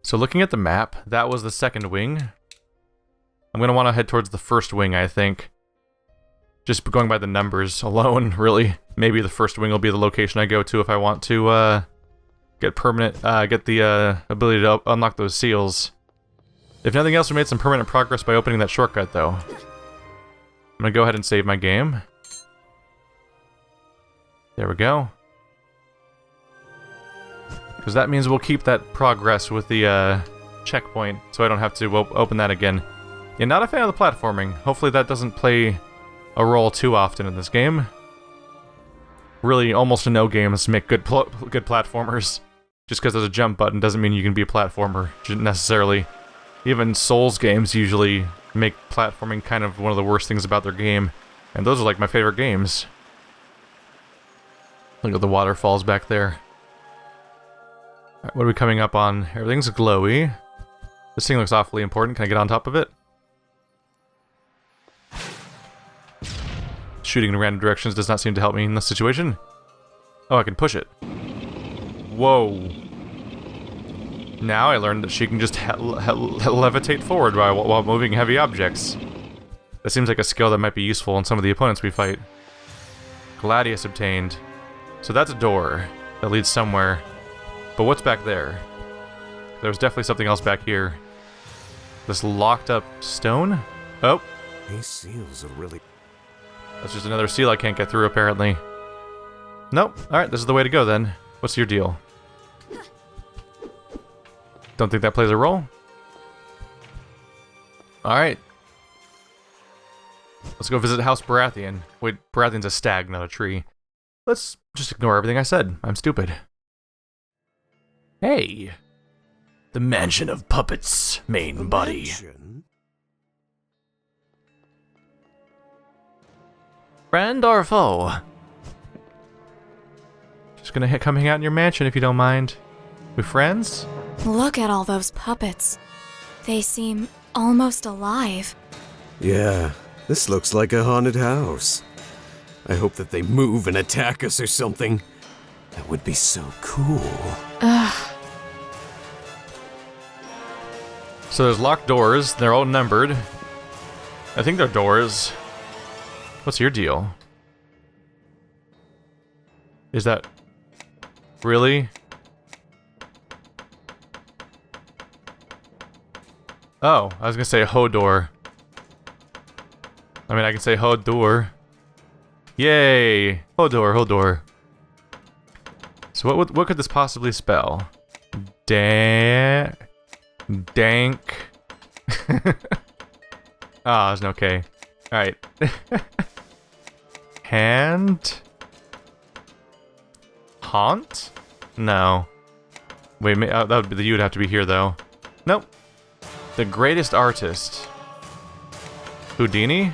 So looking at the map, that was the second wing. I'm going to want to head towards the first wing, I think. Just going by the numbers alone, really. Maybe the first wing will be the location I go to if I want to get the ability to unlock those seals. If nothing else, we made some permanent progress by opening that shortcut, though. I'm going to go ahead and save my game. There we go. Because that means we'll keep that progress with the checkpoint, so I don't have to open that again. Yeah, not a fan of the platforming. Hopefully that doesn't play a role too often in this game. Really, almost no games make good platformers. Just because there's a jump button doesn't mean you can be a platformer, necessarily. Even Souls games usually make platforming kind of one of the worst things about their game. And those are like my favorite games. Look at the waterfalls back there. What are we coming up on? Everything's glowy. This thing looks awfully important. Can I get on top of it? Shooting in random directions does not seem to help me in this situation. Oh, I can push it. Whoa. Now I learned that she can just levitate forward while moving heavy objects. That seems like a skill that might be useful in some of the opponents we fight. Gladius obtained. So that's a door that leads somewhere. But what's back there? There's definitely something else back here. This locked up stone? Oh. These seals are really... That's just another seal I can't get through, apparently. Nope. Alright, this is the way to go, then. What's your deal? Don't think that plays a role? Alright. Let's go visit House Baratheon. Wait, Baratheon's a stag, not a tree. Let's just ignore everything I said. I'm stupid. Hey! The Mansion of Puppets, main body. Friend or foe? Just gonna come hang out in your mansion if you don't mind. We friends? Look at all those puppets. They seem almost alive. Yeah, this looks like a haunted house. I hope that they move and attack us or something. That would be so cool. Ugh. So there's locked doors. They're all numbered. I think they're doors. What's your deal? Is that... really? Oh, I was gonna say Hodor. I mean, I can say Hodor. Yay! Hodor. So what could this possibly spell? Dank. Ah, there's no K. Alright. Hand? Haunt? No. Wait, that would be you would have to be here though. Nope. The greatest artist. Houdini?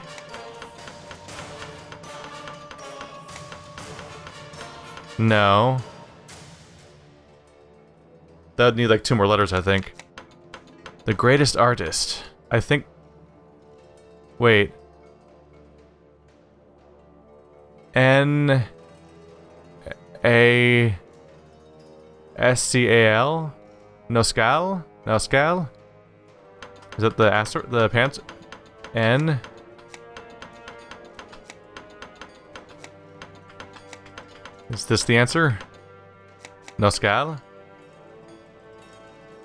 No. That would need like 2 more letters, I think. The greatest artist. I think... Wait. N... A... S-C-A-L? Nascal? Nascal? Is that the pants? N... Is this the answer? Nascal?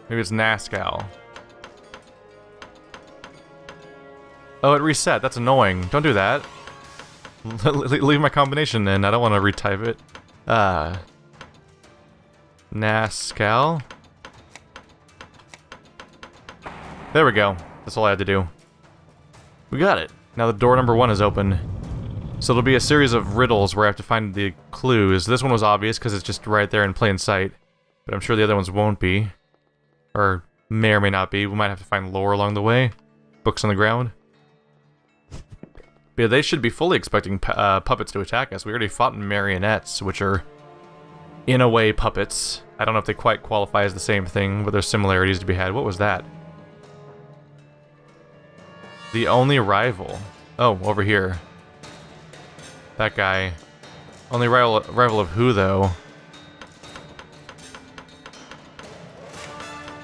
Maybe it's Nascal. Oh, it reset. That's annoying. Don't do that. Leave my combination in. I don't want to retype it. Nascal? There we go. That's all I had to do. We got it. Now the door number 1 is open. So it'll be a series of riddles where I have to find the clues. This one was obvious because it's just right there in plain sight. But I'm sure the other ones won't be. Or may or may not be. We might have to find lore along the way. Books on the ground. But yeah, they should be fully expecting puppets to attack us. We already fought marionettes, which are, in a way, puppets. I don't know if they quite qualify as the same thing, but there's similarities to be had. What was that? The only rival. Oh, over here. That guy. Only rival of who, though?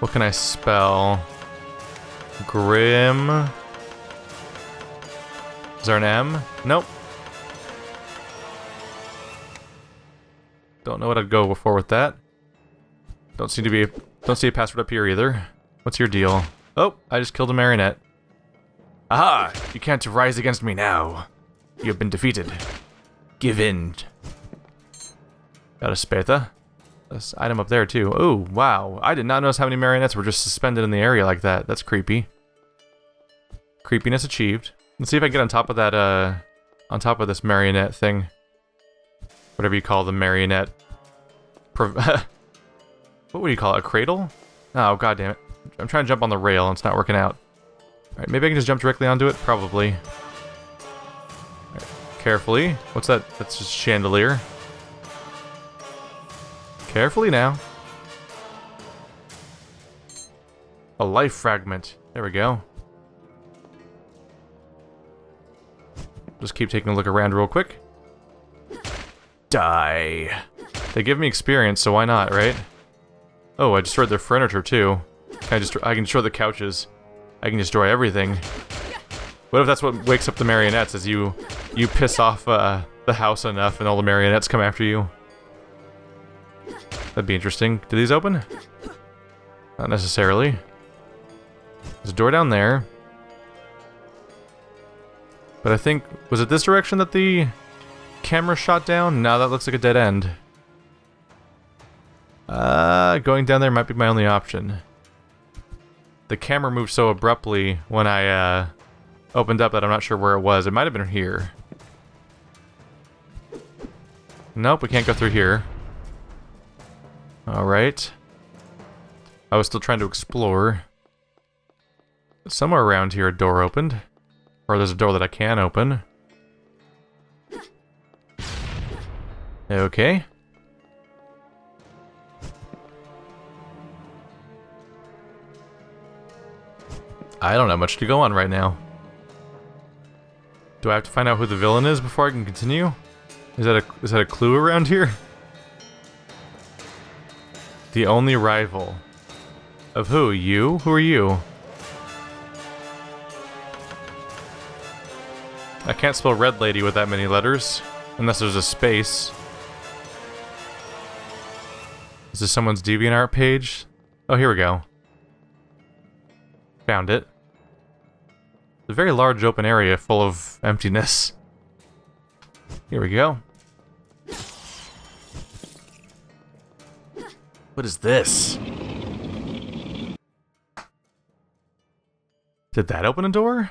What can I spell? Grim. Is there an M? Nope. Don't know what I'd go for with that. Don't see a password up here either. What's your deal? Oh, I just killed a marionette. Aha! You can't rise against me now. You have been defeated. Give in. Got a Spatha. This item up there too. Oh, wow. I did not notice how many marionettes were just suspended in the area like that. That's creepy. Creepiness achieved. Let's see if I can get on top of that, on top of this marionette thing. Whatever you call the marionette. What would you call it? A cradle? Oh, god damn it. I'm trying to jump on the rail and it's not working out. Alright, maybe I can just jump directly onto it? Probably. Right, carefully. What's that? That's just chandelier. Carefully now. A life fragment. There we go. Just keep taking a look around real quick. Die. They give me experience, so why not, right? Oh, I destroyed their furniture too. I can destroy the couches. I can destroy everything. What if that's what wakes up the marionettes? Is you piss off the house enough, and all the marionettes come after you? That'd be interesting. Do these open? Not necessarily. There's a door down there. But I think... Was it this direction that the camera shot down? No, that looks like a dead end. Going down there might be my only option. The camera moved so abruptly when I opened up that I'm not sure where it was. It might have been here. Nope, we can't go through here. Alright. I was still trying to explore. Somewhere around here a door opened. Or there's a door that I can open. Okay. I don't have much to go on right now. Do I have to find out who the villain is before I can continue? Is that a clue around here? The only rival. Of who? You? Who are you? I can't spell red lady with that many letters. Unless there's a space. Is this someone's DeviantArt page? Oh, here we go. Found it. A very large open area full of emptiness. Here we go. What is this? Did that open a door?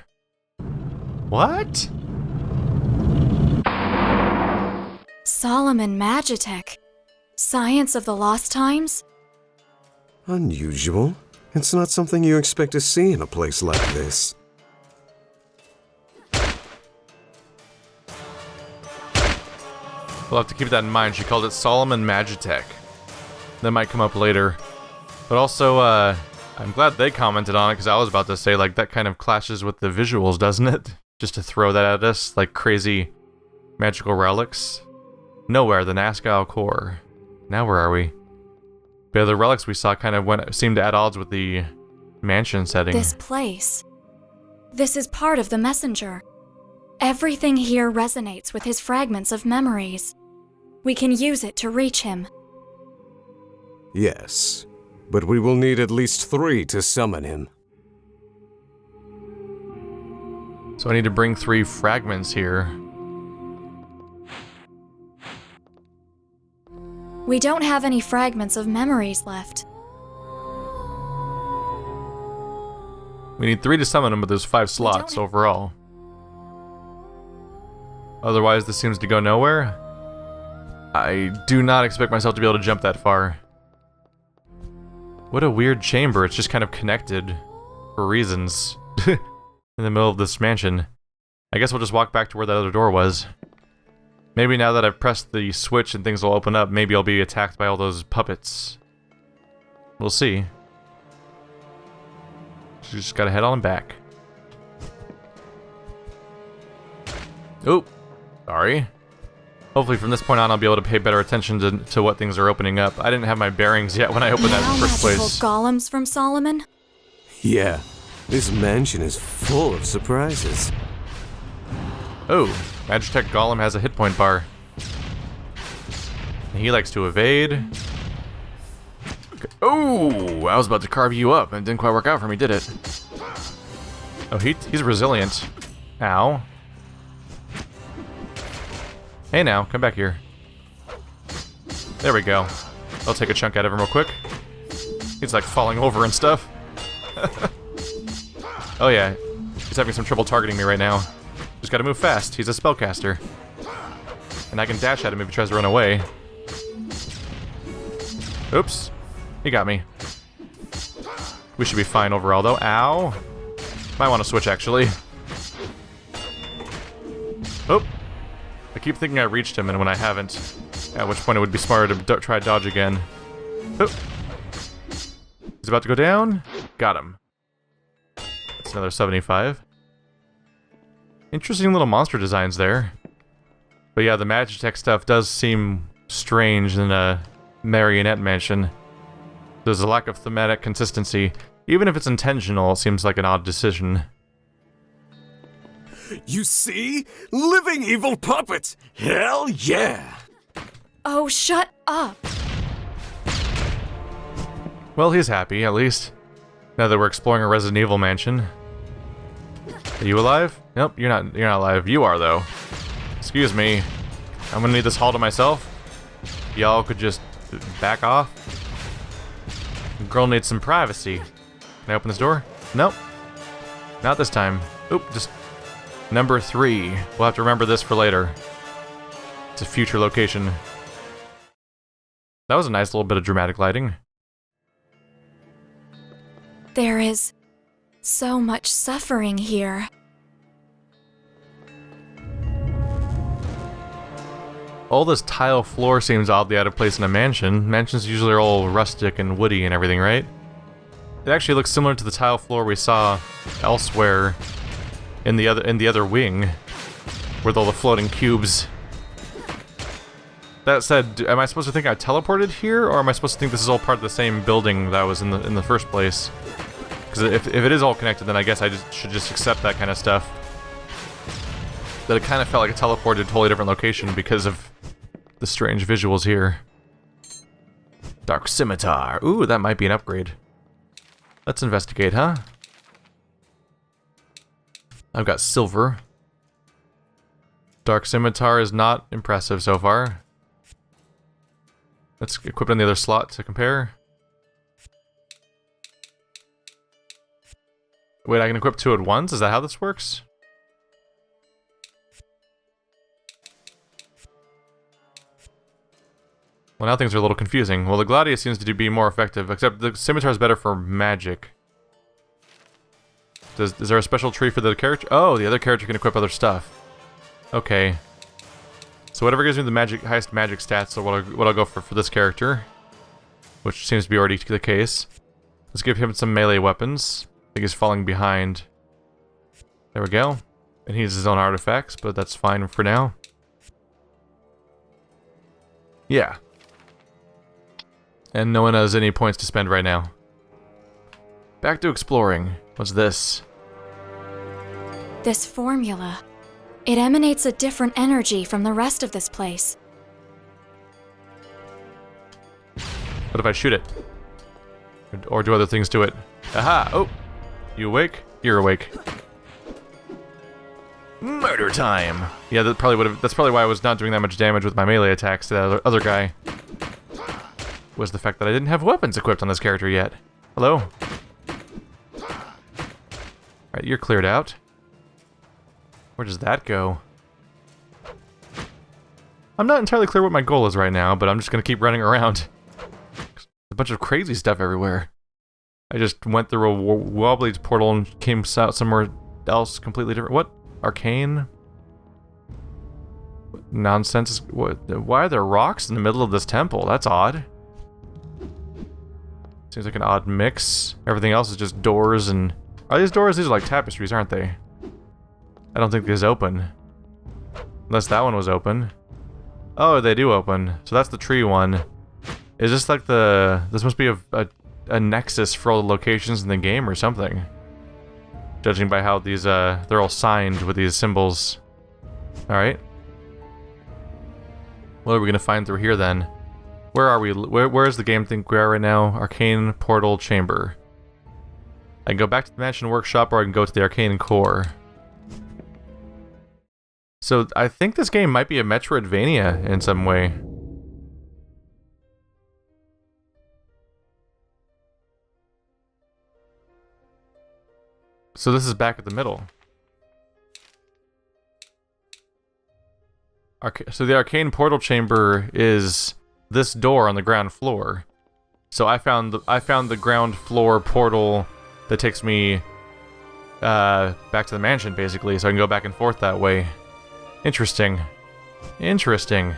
What? Solomon Magitech. Science of the Lost Times? Unusual. It's not something you expect to see in a place like this. We'll have to keep that in mind. She called it Solomon Magitech. That might come up later. But also, I'm glad they commented on it, because I was about to say, like, that kind of clashes with the visuals, doesn't it? Just to throw that at us, like crazy magical relics. Nowhere, the Nascal core. Now where are we? Yeah, the relics we saw kind of seemed at odds with the mansion setting. This place. This is part of the messenger. Everything here resonates with his fragments of memories. We can use it to reach him. Yes, but we will need at least 3 to summon him. So I need to bring 3 fragments here. We don't have any fragments of memories left. We need 3 to summon them, but there's 5 slots overall. Otherwise, this seems to go nowhere. I do not expect myself to be able to jump that far. What a weird chamber. It's just kind of connected for reasons in the middle of this mansion. I guess we'll just walk back to where that other door was. Maybe now that I've pressed the switch and things will open up, maybe I'll be attacked by all those puppets. We'll see. Just gotta head on back. Oh, sorry. Hopefully from this point on I'll be able to pay better attention to what things are opening up. I didn't have my bearings yet when I opened that in the first magical place. golems from Solomon? Yeah, this mansion is full of surprises. Oh, Magitech Golem has a hit point bar. He likes to evade. Oh, I was about to carve you up and it didn't quite work out for me, did it? Oh, he's resilient. Ow. Hey now, come back here. There we go. I'll take a chunk out of him real quick. He's like falling over and stuff. Oh yeah, he's having some trouble targeting me right now. Just gotta move fast, he's a spellcaster. And I can dash at him if he tries to run away. Oops, he got me. We should be fine overall though. Ow. Might want to switch actually. Oh. I keep thinking I reached him and when I haven't. At which point it would be smarter to try dodge again. Oh. He's about to go down. Got him. That's another 75. Interesting little monster designs there. But yeah, the Magitech stuff does seem strange in a marionette mansion. There's a lack of thematic consistency. Even if it's intentional, it seems like an odd decision. You see? Living evil puppets! Hell yeah! Oh, shut up! Well, he's happy, at least. Now that we're exploring a Resident Evil mansion. Are you alive? Nope, you're not alive. You are, though. Excuse me. I'm gonna need this hall to myself. Y'all could just back off. The girl needs some privacy. Can I open this door? Nope. Not this time. Oop, just... Number 3. We'll have to remember this for later. It's a future location. That was a nice little bit of dramatic lighting. There is so much suffering here. All this tile floor seems oddly out of place in a mansion. Mansions usually are all rustic and woody and everything, right? It actually looks similar to the tile floor we saw elsewhere in the other wing, with all the floating cubes. That said, am I supposed to think I teleported here, or am I supposed to think this is all part of the same building that was in the first place? Because if it is all connected, then I guess I should just accept that kind of stuff. That it kind of felt like a teleported to a totally different location because of the strange visuals here. Dark Scimitar. Ooh, that might be an upgrade. Let's investigate, huh? I've got silver. Dark Scimitar is not impressive so far. Let's equip it on the other slot to compare. Wait, I can equip 2 at once? Is that how this works? Well, now things are a little confusing. Well, the Gladius seems to be more effective, except the Scimitar is better for magic. Is there a special tree for the character? Oh, the other character can equip other stuff. Okay. So whatever gives me the highest magic stats are what I'll go for this character. Which seems to be already the case. Let's give him some melee weapons. I think he's falling behind. There we go. And he has his own artifacts, but that's fine for now. Yeah. And no one has any points to spend right now. Back to exploring. What's this? This formula. It emanates a different energy from the rest of this place. What if I shoot it? Or do other things to it? Aha! Oh! You awake? You're awake. Murder time! Yeah, that's probably why I was not doing that much damage with my melee attacks to that other guy. Was the fact that I didn't have weapons equipped on this character yet. Hello? Alright, you're cleared out. Where does that go? I'm not entirely clear what my goal is right now, but I'm just gonna keep running around. A bunch of crazy stuff everywhere. I just went through a wobbly portal and came out somewhere else completely different. What? Arcane? What nonsense? Why are there rocks in the middle of this temple? That's odd. Seems like an odd mix. Everything else is just doors and... Are these doors? These are like tapestries, aren't they? I don't think this is open. Unless that one was open. Oh, they do open. So that's the tree one. Is this like the... This must be a Nexus for all the locations in the game or something. Judging by how these, they're all signed with these symbols. Alright. What are we gonna find through here then? Where are we? Where is the game think we are right now? Arcane Portal Chamber. I can go back to the Mansion Workshop, or I can go to the Arcane Core. So I think this game might be a Metroidvania in some way. So this is back at the middle. So the Arcane Portal Chamber is this door on the ground floor. So I found the ground floor portal that takes me back to the mansion, basically, so I can go back and forth that way. Interesting. Interesting.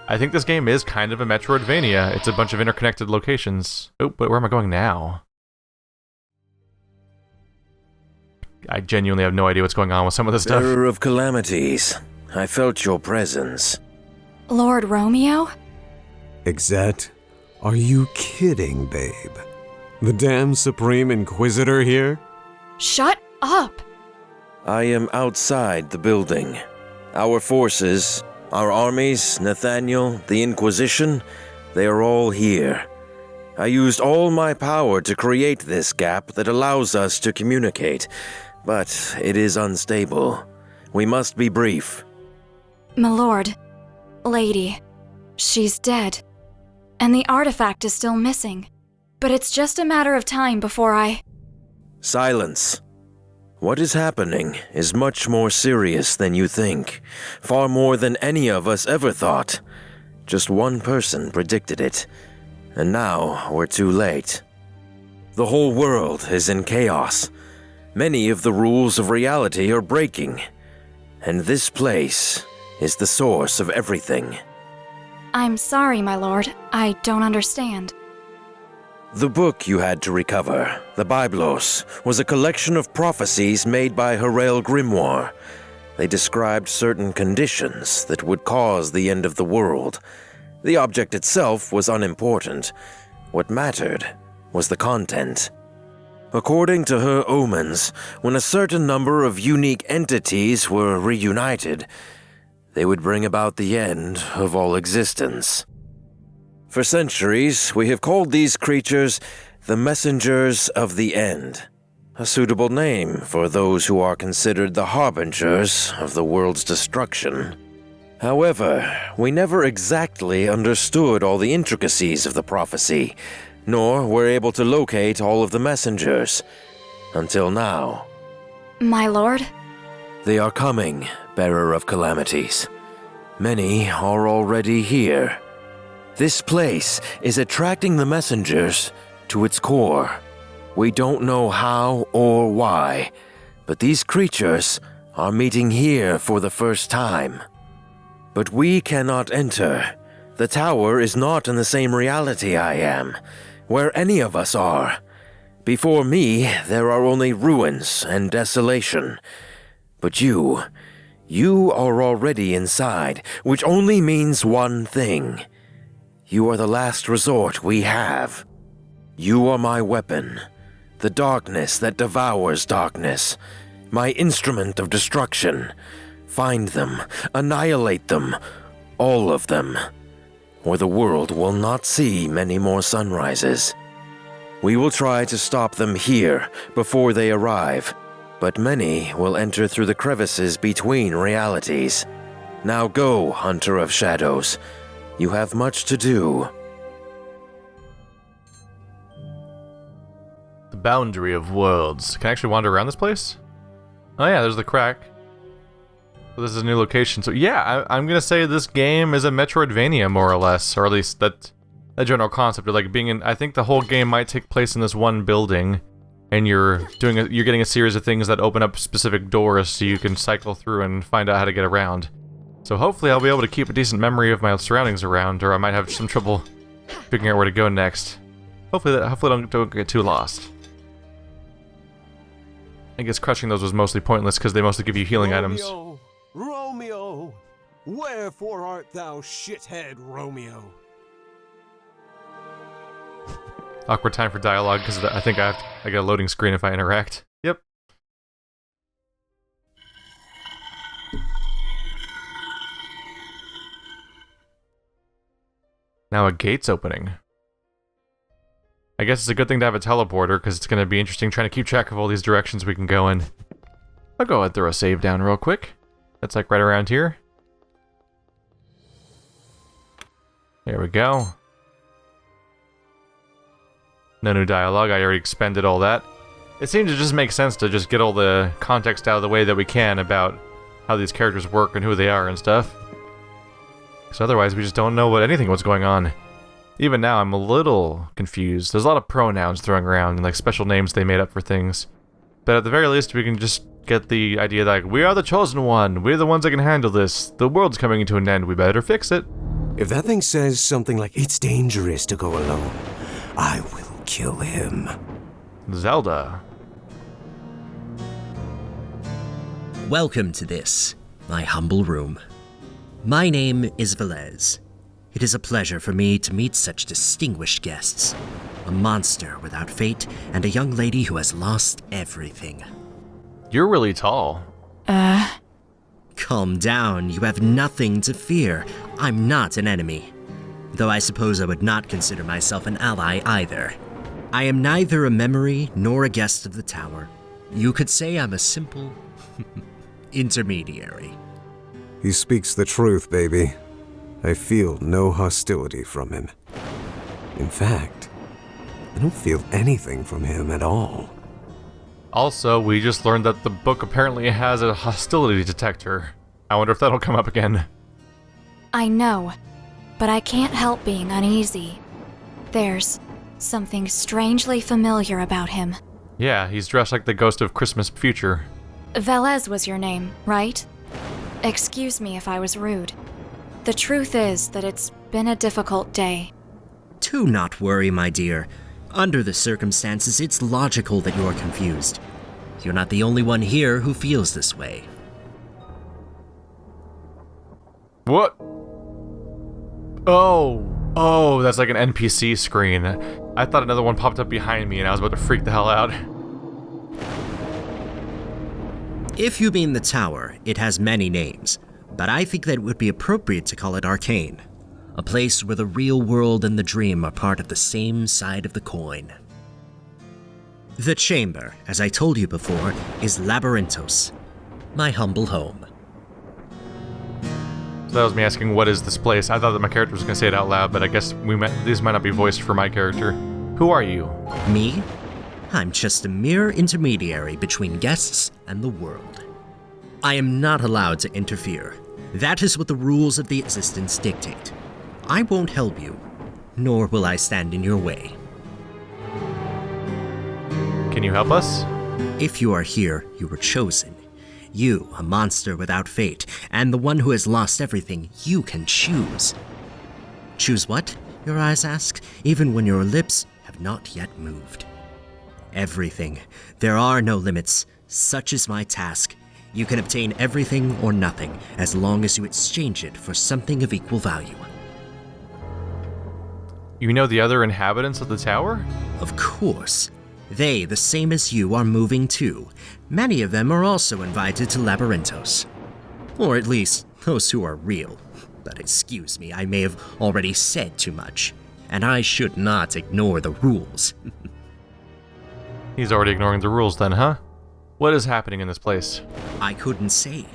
I think this game is kind of a Metroidvania. It's a bunch of interconnected locations. Oh, but where am I going now? I genuinely have no idea what's going on with some of this stuff. Bearer of Calamities, I felt your presence. Lord Romeo? Exet, are you kidding, babe? The damn Supreme Inquisitor here? Shut up! I am outside the building. Our forces, our armies, Nathaniel, the Inquisition, they are all here. I used all my power to create this gap that allows us to communicate, but it is unstable. We must be brief. Milord, lady, she's dead. And the artifact is still missing. But it's just a matter of time before I... Silence. What is happening is much more serious than you think. Far more than any of us ever thought. Just one person predicted it. And now we're too late. The whole world is in chaos. Many of the rules of reality are breaking. And this place is the source of everything. I'm sorry, my lord. I don't understand. The book you had to recover, the Biblos, was a collection of prophecies made by Herael Grimoire. They described certain conditions that would cause the end of the world. The object itself was unimportant. What mattered was the content. According to her omens, when a certain number of unique entities were reunited, they would bring about the end of all existence. For centuries, we have called these creatures the Messengers of the End, a suitable name for those who are considered the harbingers of the world's destruction. However, we never exactly understood all the intricacies of the prophecy, nor were able to locate all of the messengers, until now. My lord? They are coming, Bearer of Calamities. Many are already here. This place is attracting the messengers to its core. We don't know how or why, but these creatures are meeting here for the first time. But we cannot enter. The tower is not in the same reality I am, where any of us are. Before me, there are only ruins and desolation. But you are already inside, which only means one thing. You are the last resort we have. You are my weapon, the darkness that devours darkness, my instrument of destruction. Find them, annihilate them, all of them, or the world will not see many more sunrises. We will try to stop them here before they arrive, but many will enter through the crevices between realities. Now go, Hunter of Shadows. You have much to do. The boundary of worlds. Can I actually wander around this place? Oh yeah, there's the crack. So this is a new location. So yeah, I'm gonna say this game is a Metroidvania, more or less, or at least that general concept of like being in. I think the whole game might take place in this one building, and you're getting a series of things that open up specific doors so you can cycle through and find out how to get around. So hopefully I'll be able to keep a decent memory of my surroundings around, or I might have some trouble figuring out where to go next. Hopefully I don't get too lost. I guess crushing those was mostly pointless because they mostly give you healing items. Romeo! Wherefore art thou, shithead Romeo? Awkward time for dialogue because I think I get a loading screen if I interact. Yep. Now a gate's opening. I guess it's a good thing to have a teleporter because it's going to be interesting trying to keep track of all these directions we can go in. I'll go ahead and throw a save down real quick. That's like right around here. There we go. No new dialogue, I already expended all that. It seems to just make sense to just get all the context out of the way that we can about how these characters work and who they are and stuff. Because otherwise we just don't know what's going on. Even now I'm a little confused. There's a lot of pronouns throwing around and like special names they made up for things. But at the very least we can just get the idea that like, we are the chosen one, we're the ones that can handle this, the world's coming to an end, we better fix it. If that thing says something like, it's dangerous to go alone, I will kill him. Zelda. Welcome to this, my humble room. My name is Velez. It is a pleasure for me to meet such distinguished guests. A monster without fate, and a young lady who has lost everything. You're really tall. Calm down, you have nothing to fear. I'm not an enemy. Though I suppose I would not consider myself an ally either. I am neither a memory nor a guest of the tower. You could say I'm a simple intermediary. He speaks the truth, baby. I feel no hostility from him. In fact, I don't feel anything from him at all. Also, we just learned that the book apparently has a hostility detector. I wonder if that'll come up again. I know, but I can't help being uneasy. There's something strangely familiar about him. Yeah, he's dressed like the ghost of Christmas future. Velez was your name, right? Excuse me if I was rude. The truth is that it's been a difficult day. Do not worry, my dear. Under the circumstances, it's logical that you're confused. You're not the only one here who feels this way. What? Oh, that's like an NPC screen. I thought another one popped up behind me and I was about to freak the hell out. If you mean the tower, it has many names, but I think that it would be appropriate to call it Arcane. A place where the real world and the dream are part of the same side of the coin. The chamber, as I told you before, is Labyrinthos, my humble home. So that was me asking, what is this place? I thought that my character was going to say it out loud, but I guess these might not be voiced for my character. Who are you? Me? I'm just a mere intermediary between guests and the world. I am not allowed to interfere. That is what the rules of the existence dictate. I won't help you, nor will I stand in your way. Can you help us? If you are here, you were chosen. You, a monster without fate, and the one who has lost everything, you can choose. Choose what? Your eyes ask, even when your lips have not yet moved. Everything. There are no limits. Such is my task. You can obtain everything or nothing, as long as you exchange it for something of equal value. You know the other inhabitants of the tower? Of course. They, the same as you, are moving too. Many of them are also invited to Labyrinthos. Or at least, those who are real. But excuse me, I may have already said too much. And I should not ignore the rules. He's already ignoring the rules then, huh? What is happening in this place? I couldn't say.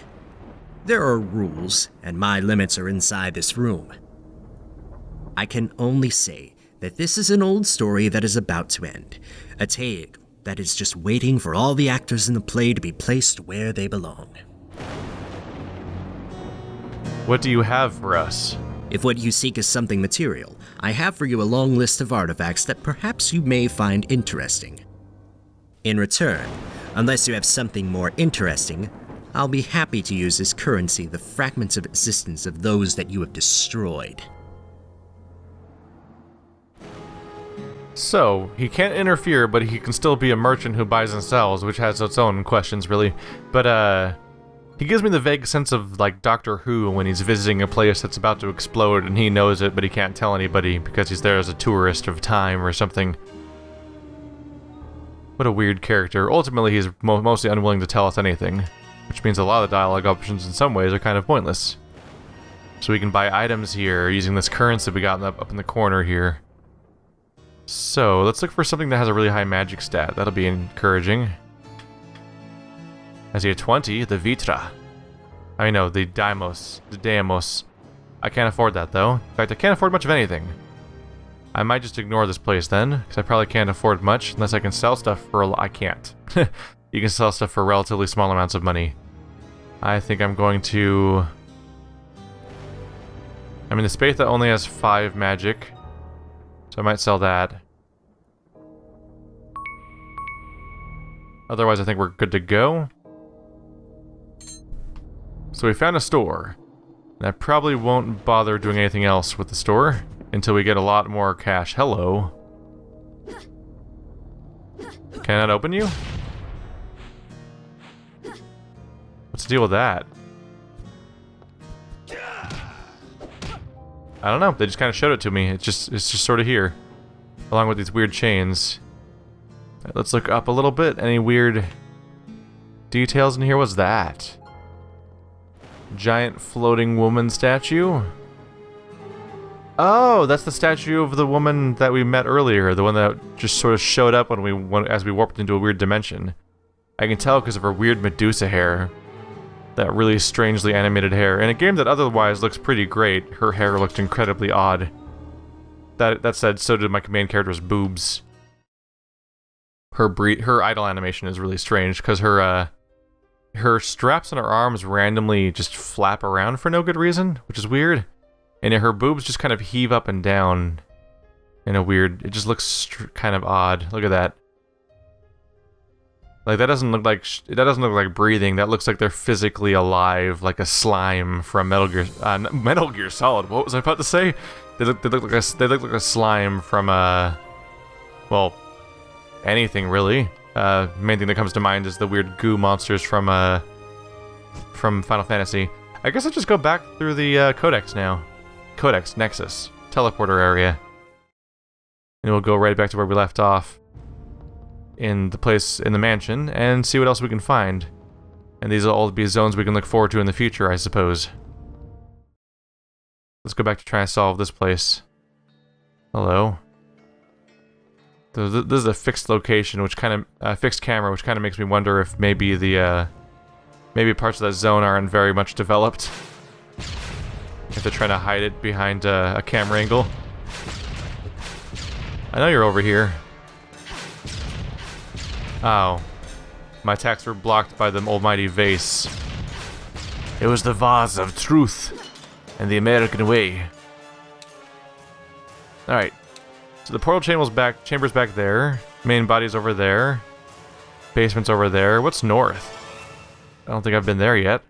There are rules, and my limits are inside this room. I can only say that this is an old story that is about to end. A tale that is just waiting for all the actors in the play to be placed where they belong. What do you have for us? If what you seek is something material, I have for you a long list of artifacts that perhaps you may find interesting. In return, unless you have something more interesting, I'll be happy to use as currency the fragments of existence of those that you have destroyed. So, he can't interfere, but he can still be a merchant who buys and sells, which has its own questions, really. But, He gives me the vague sense of, like, Doctor Who when he's visiting a place that's about to explode and he knows it, but he can't tell anybody because he's there as a tourist of time or something. What a weird character. Ultimately, he's mostly unwilling to tell us anything, which means a lot of the dialogue options in some ways are kind of pointless. So we can buy items here using this currency we got up in the corner here. So, let's look for something that has a really high magic stat. That'll be encouraging. I see a 20, the Vitra. I know, the Deimos. The Deimos. I can't afford that, though. In fact, I can't afford much of anything. I might just ignore this place, then, because I probably can't afford much unless I can sell stuff for I can't. You can sell stuff for relatively small amounts of money. I think I'm going to... I mean, the Spatha only has 5 magic, so I might sell that. Otherwise, I think we're good to go. So we found a store, and I probably won't bother doing anything else with the store until we get a lot more cash. Hello. Can I not open you? What's the deal with that? I don't know. They just kind of showed it to me. It's just sort of here, along with these weird chains. Right, let's look up a little bit. Any weird details in here? What's that? Giant floating woman statue? Oh, that's the statue of the woman that we met earlier. The one that just sort of showed up as we warped into a weird dimension. I can tell because of her weird Medusa hair. That really strangely animated hair. In a game that otherwise looks pretty great, her hair looked incredibly odd. That said, so did my main character's boobs. Her idle animation is really strange because her straps on her arms randomly just flap around for no good reason, which is weird. And her boobs just kind of heave up and down in a weird... It just looks kind of odd. Look at that. Like, that doesn't look like breathing. That looks like they're physically alive, like a slime from Metal Gear Solid. What was I about to say? They look like a slime from well, anything really. Main thing that comes to mind is the weird goo monsters from Final Fantasy. I guess I'll just go back through the Codex now. Codex, Nexus, teleporter area. And we'll go right back to where we left off. In the mansion, and see what else we can find. And these will all be zones we can look forward to in the future, I suppose. Let's go back to try and solve this place. Hello. This is a fixed location, which kind of fixed camera, which kind of makes me wonder if maybe maybe parts of that zone aren't very much developed. If they're trying to hide it behind a camera angle. I know you're over here. Oh. My attacks were blocked by the almighty vase. It was the vase of truth and the American way. Alright. So the portal chamber's back there. Main body's over there. Basement's over there. What's north? I don't think I've been there yet.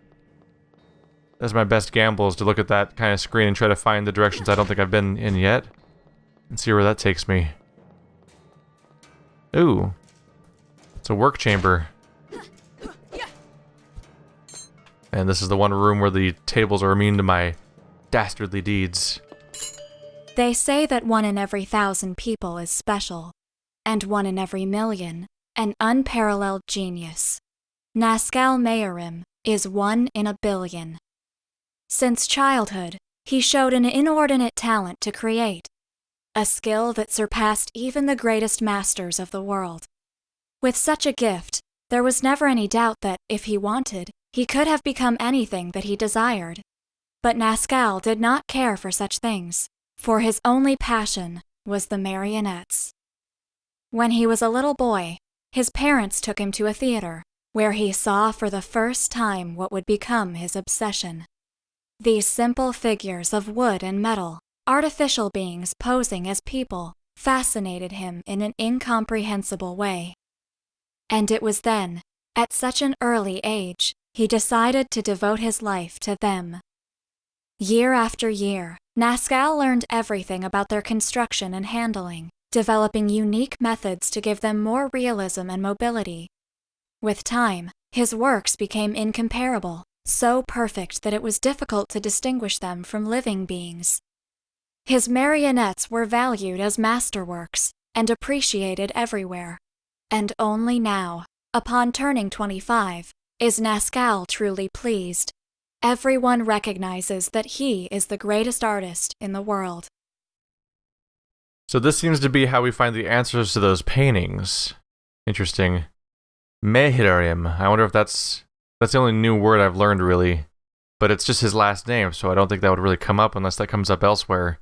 That's my best gamble, is to look at that kind of screen and try to find the directions I don't think I've been in yet. And see where that takes me. Ooh. It's a work chamber. And this is the one room where the tables are immune to my dastardly deeds. They say that 1 in every 1,000 people is special, and 1 in every million, an unparalleled genius. Nascal Mayorim is 1 in a billion. Since childhood, he showed an inordinate talent to create, a skill that surpassed even the greatest masters of the world. With such a gift, there was never any doubt that, if he wanted, he could have become anything that he desired. But Nascal did not care for such things, for his only passion was the marionettes. When he was a little boy, his parents took him to a theater, where he saw for the first time what would become his obsession. These simple figures of wood and metal, artificial beings posing as people, fascinated him in an incomprehensible way. And it was then, at such an early age, he decided to devote his life to them. Year after year, Nascal learned everything about their construction and handling, developing unique methods to give them more realism and mobility. With time, his works became incomparable, so perfect that it was difficult to distinguish them from living beings. His marionettes were valued as masterworks and appreciated everywhere. And only now, upon turning 25, is Nascal truly pleased. Everyone recognizes that he is the greatest artist in the world. So this seems to be how we find the answers to those paintings. Interesting. Mehidarim. I wonder if that's the only new word I've learned, really. But it's just his last name, so I don't think that would really come up unless that comes up elsewhere.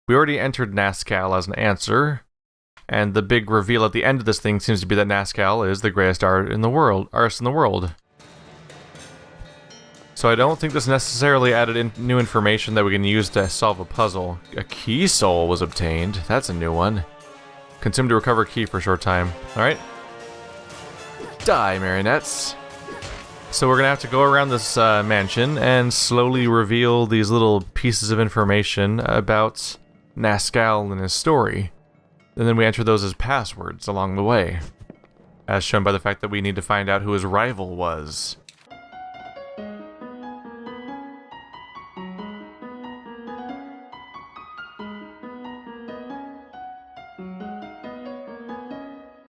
We already entered Nascal as an answer, and the big reveal at the end of this thing seems to be that Nascal is the greatest artist in the world. So I don't think this necessarily added new information that we can use to solve a puzzle. A key soul was obtained. That's a new one. Consume to recover key for a short time. Alright. Die, marionettes. So we're gonna have to go around this mansion and slowly reveal these little pieces of information about Nascal and his story. And then we enter those as passwords along the way, as shown by the fact that we need to find out who his rival was.